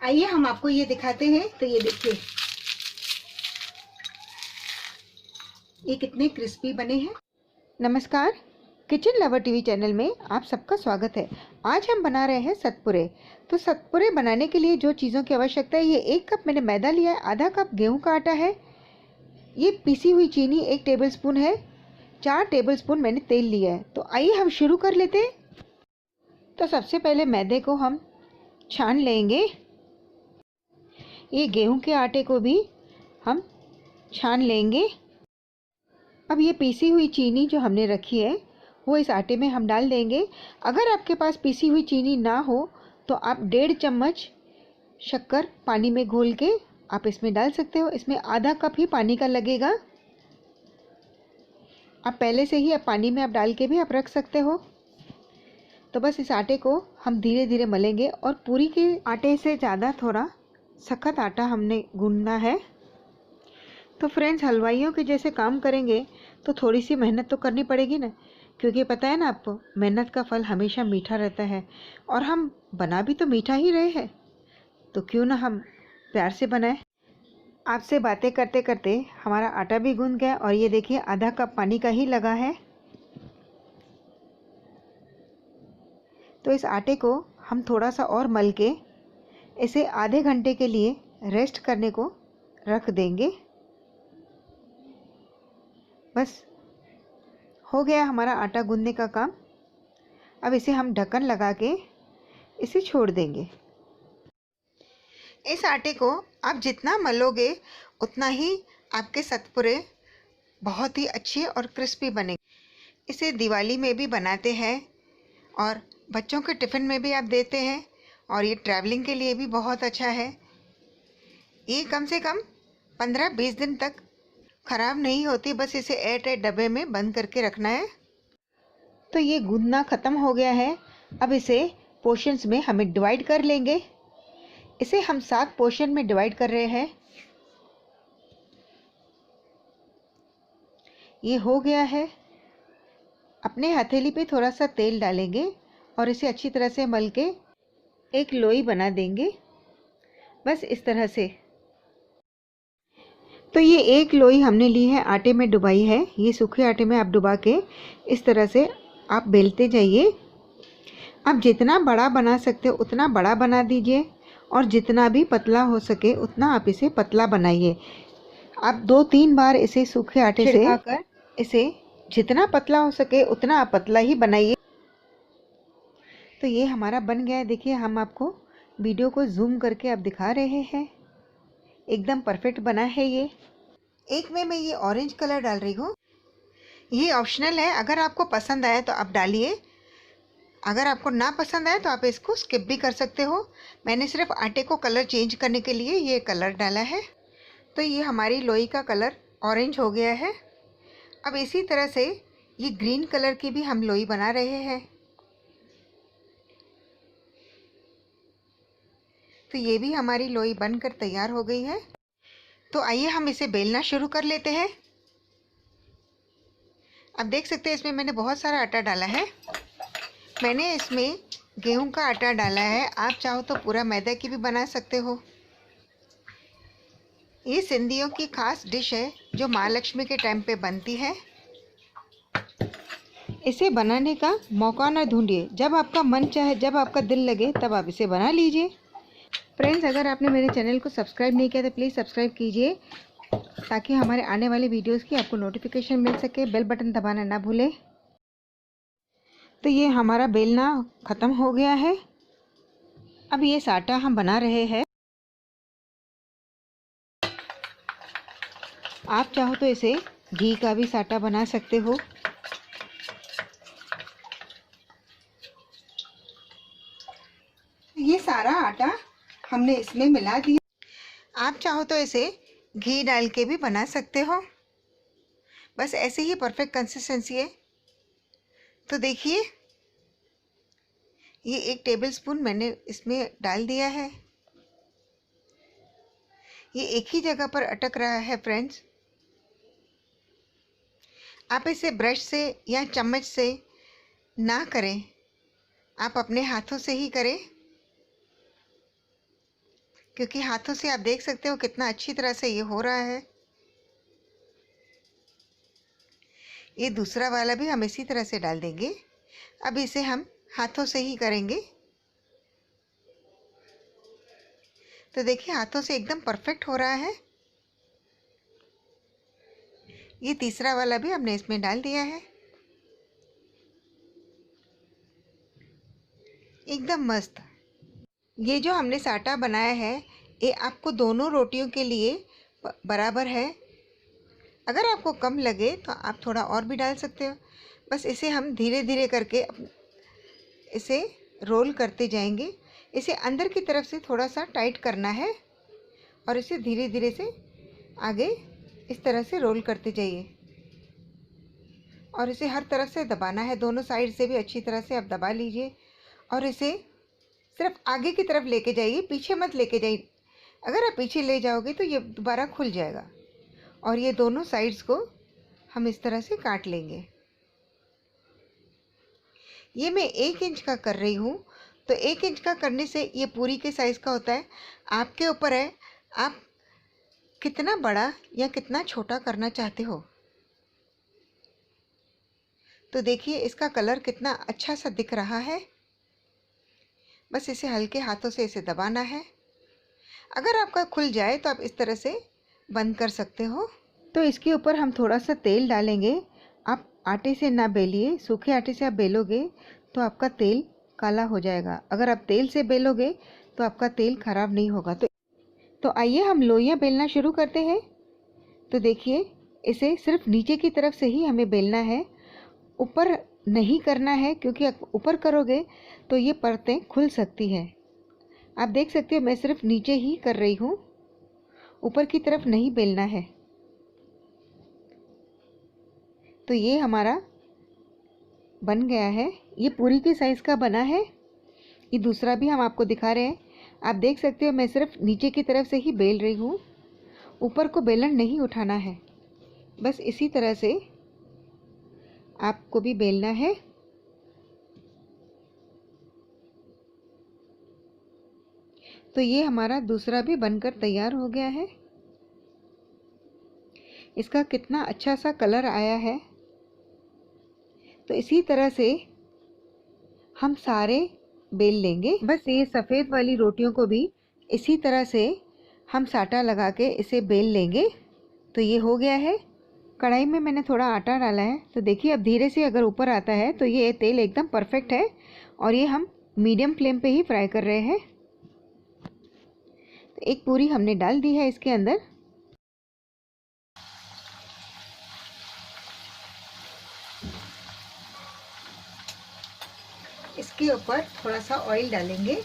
आइए हम आपको ये दिखाते हैं। तो ये देखिए, ये कितने क्रिस्पी बने हैं। नमस्कार, किचन लवर टीवी चैनल में आप सबका स्वागत है। आज हम बना रहे हैं सतपुरे। तो सतपुरे बनाने के लिए जो चीज़ों की आवश्यकता है, ये 1 कप मैंने मैदा लिया है, आधा कप गेहूं का आटा है, ये पिसी हुई चीनी 1 टेबलस्पून है, 4 टेबलस्पून मैंने तेल लिया है। तो आइए हम शुरू कर लेते हैं। तो सबसे पहले मैदे को हम छान लेंगे। ये गेहूं के आटे को भी हम छान लेंगे। अब ये पीसी हुई चीनी जो हमने रखी है वो इस आटे में हम डाल देंगे। अगर आपके पास पीसी हुई चीनी ना हो तो आप 1.5 चम्मच शक्कर पानी में घोल के आप इसमें डाल सकते हो। इसमें आधा कप ही पानी का लगेगा। आप पहले से ही पानी में आप डाल के भी आप रख सकते हो। तो बस इस आटे को हम धीरे धीरे मलेंगे और पूरी के आटे से ज़्यादा थोड़ा सख्त आटा हमने गूंदना है। तो फ्रेंड्स, हलवाइयों के जैसे काम करेंगे तो थोड़ी सी मेहनत तो करनी पड़ेगी ना, क्योंकि पता है ना आपको, मेहनत का फल हमेशा मीठा रहता है। और हम बना भी तो मीठा ही रहे हैं, तो क्यों ना हम प्यार से बनाएं। आपसे बातें करते करते हमारा आटा भी गूंद गया और ये देखिए आधा कप पानी का ही लगा है। तो इस आटे को हम थोड़ा सा और मल के इसे आधे घंटे के लिए रेस्ट करने को रख देंगे। बस हो गया हमारा आटा गूंदने का काम। अब इसे हम ढक्कन लगा के इसे छोड़ देंगे। इस आटे को आप जितना मलोगे उतना ही आपके सतपुरे बहुत ही अच्छे और क्रिस्पी बनेंगे। इसे दिवाली में भी बनाते हैं और बच्चों के टिफ़िन में भी आप देते हैं, और ये ट्रैवलिंग के लिए भी बहुत अच्छा है। ये कम से कम 15-20 दिन तक ख़राब नहीं होती। बस इसे एयर टाइट डब्बे में बंद करके रखना है। तो ये गूंदना ख़त्म हो गया है। अब इसे पोर्शंस में हमें डिवाइड कर लेंगे। इसे हम 7 पोर्शन में डिवाइड कर रहे हैं। ये हो गया है। अपने हथेली पे थोड़ा सा तेल डालेंगे और इसे अच्छी तरह से मल के एक लोई बना देंगे, बस इस तरह से। तो ये एक लोई हमने ली है, आटे में डुबाई है। ये सूखे आटे में आप डुबा के इस तरह से आप बेलते जाइए। आप जितना बड़ा बना सकते हो उतना बड़ा बना दीजिए, और जितना भी पतला हो सके उतना आप इसे पतला बनाइए। आप 2-3 बार इसे सूखे आटे से छिड़काकर इसे जितना पतला हो सके उतना आप पतला ही बनाइए। तो ये हमारा बन गया है। देखिए, हम आपको वीडियो को जूम करके अब दिखा रहे हैं। एकदम परफेक्ट बना है ये। एक में मैं ये ऑरेंज कलर डाल रही हूँ। ये ऑप्शनल है, अगर आपको पसंद आया तो आप डालिए, अगर आपको ना पसंद आए तो आप इसको स्किप भी कर सकते हो। मैंने सिर्फ आटे को कलर चेंज करने के लिए ये कलर डाला है। तो ये हमारी लोई का कलर ऑरेंज हो गया है। अब इसी तरह से ये ग्रीन कलर की भी हम लोई बना रहे हैं। तो ये भी हमारी लोई बनकर तैयार हो गई है। तो आइए हम इसे बेलना शुरू कर लेते हैं। अब देख सकते हैं इसमें मैंने बहुत सारा आटा डाला है। मैंने इसमें गेहूं का आटा डाला है। आप चाहो तो पूरा मैदा की भी बना सकते हो। ये सिंधियों की खास डिश है जो महालक्ष्मी के टाइम पे बनती है। इसे बनाने का मौका ना ढूंढिए, जब आपका मन चाहे, जब आपका दिल लगे तब आप इसे बना लीजिए। फ्रेंड्स, अगर आपने मेरे चैनल को सब्सक्राइब नहीं किया तो प्लीज़ सब्सक्राइब कीजिए, ताकि हमारे आने वाले वीडियोस की आपको नोटिफिकेशन मिल सके। बेल बटन दबाना ना भूलें। तो ये हमारा बेलना ख़त्म हो गया है। अब ये साटा हम बना रहे हैं। आप चाहो तो इसे घी का भी साटा बना सकते हो। ये सारा आटा हमने इसमें मिला दिया। आप चाहो तो इसे घी डाल के भी बना सकते हो। बस ऐसे ही परफेक्ट कंसिस्टेंसी है। तो देखिए, ये 1 टेबलस्पून मैंने इसमें डाल दिया है। ये एक ही जगह पर अटक रहा है फ्रेंड्स। आप इसे ब्रश से या चम्मच से ना करें, आप अपने हाथों से ही करें। क्योंकि हाथों से आप देख सकते हो कितना अच्छी तरह से ये हो रहा है। ये दूसरा वाला भी हम इसी तरह से डाल देंगे। अब इसे हम हाथों से ही करेंगे। तो देखिए हाथों से एकदम परफेक्ट हो रहा है। ये तीसरा वाला भी हमने इसमें डाल दिया है। एकदम मस्त। ये जो हमने साटा बनाया है ये आपको दोनों रोटियों के लिए बराबर है। अगर आपको कम लगे तो आप थोड़ा और भी डाल सकते हो। बस इसे हम धीरे धीरे करके इसे रोल करते जाएंगे। इसे अंदर की तरफ से थोड़ा सा टाइट करना है और इसे धीरे धीरे से आगे इस तरह से रोल करते जाइए और इसे हर तरफ से दबाना है। दोनों साइड से भी अच्छी तरह से आप दबा लीजिए और इसे सिर्फ आगे की तरफ लेके जाइए, पीछे मत लेके जाइए। अगर आप पीछे ले जाओगे तो ये दोबारा खुल जाएगा। और ये दोनों साइड्स को हम इस तरह से काट लेंगे। ये मैं 1 इंच का कर रही हूँ, तो 1 इंच का करने से ये पूरी के साइज़ का होता है। आपके ऊपर है आप कितना बड़ा या कितना छोटा करना चाहते हो। तो देखिए इसका कलर कितना अच्छा सा दिख रहा है। बस इसे हल्के हाथों से इसे दबाना है। अगर आपका खुल जाए तो आप इस तरह से बंद कर सकते हो। तो इसके ऊपर हम थोड़ा सा तेल डालेंगे। आप आटे से ना बेलिए, सूखे आटे से आप बेलोगे तो आपका तेल काला हो जाएगा। अगर आप तेल से बेलोगे तो आपका तेल खराब नहीं होगा। तो आइए हम लोइयाँ बेलना शुरू करते हैं। तो देखिए इसे सिर्फ नीचे की तरफ से ही हमें बेलना है, ऊपर नहीं करना है, क्योंकि ऊपर करोगे तो ये परतें खुल सकती हैं। आप देख सकते हो मैं सिर्फ नीचे ही कर रही हूँ, ऊपर की तरफ नहीं बेलना है। तो ये हमारा बन गया है। ये पूरी के साइज़ का बना है। ये दूसरा भी हम आपको दिखा रहे हैं। आप देख सकते हो मैं सिर्फ नीचे की तरफ से ही बेल रही हूँ, ऊपर को बेलन नहीं उठाना है। बस इसी तरह से आपको भी बेलना है। तो ये हमारा दूसरा भी बनकर तैयार हो गया है। इसका कितना अच्छा सा कलर आया है। तो इसी तरह से हम सारे बेल लेंगे। बस ये सफ़ेद वाली रोटियों को भी इसी तरह से हम साटा लगा के इसे बेल लेंगे। तो ये हो गया है। कढ़ाई में मैंने थोड़ा आटा डाला है। तो देखिए अब धीरे से अगर ऊपर आता है तो ये तेल एकदम परफेक्ट है। और ये हम मीडियम फ्लेम पे ही फ्राई कर रहे हैं। तो एक पूरी हमने डाल दी है इसके अंदर। इसके ऊपर थोड़ा सा ऑयल डालेंगे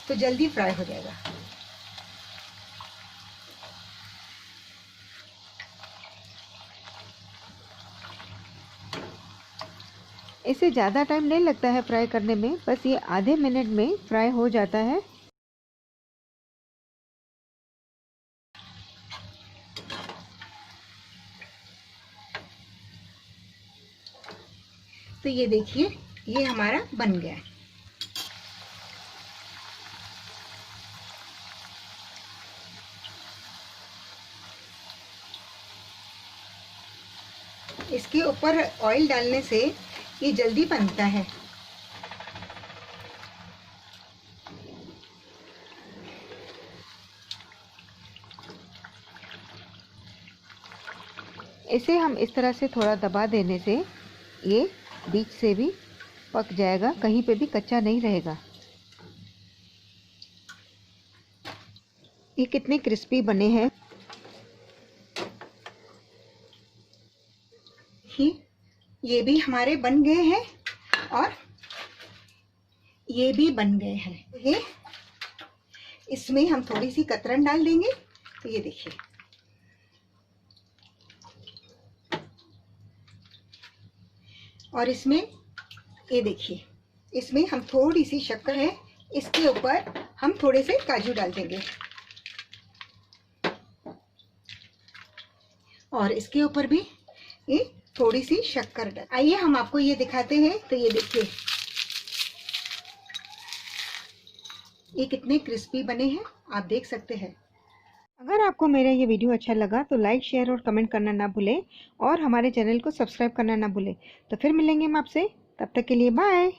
तो जल्दी फ्राई हो जाएगा। इसे ज़्यादा टाइम नहीं लगता है फ्राई करने में, बस ये आधे मिनट में फ्राई हो जाता है। तो ये देखिए ये हमारा बन गया है। इसके ऊपर ऑयल डालने से ये जल्दी बनता है। इसे हम इस तरह से थोड़ा दबा देने से ये बीच से भी पक जाएगा, कहीं पे भी कच्चा नहीं रहेगा। ये कितने क्रिस्पी बने हैं। ये भी हमारे बन गए हैं और ये भी बन गए हैं। ये इसमें हम थोड़ी सी कतरन डाल देंगे। तो ये देखिए और इसमें ये देखिए इसमें हम थोड़ी सी शक्कर है, इसके ऊपर हम थोड़े से काजू डाल देंगे और इसके ऊपर भी ये थोड़ी सी शक्कर डाल। आइए हम आपको ये दिखाते हैं। तो ये देखिए ये कितने क्रिस्पी बने हैं आप देख सकते हैं। अगर आपको मेरा ये वीडियो अच्छा लगा तो लाइक, शेयर और कमेंट करना ना भूलें और हमारे चैनल को सब्सक्राइब करना ना भूलें। तो फिर मिलेंगे हम आपसे, तब तक के लिए बाय।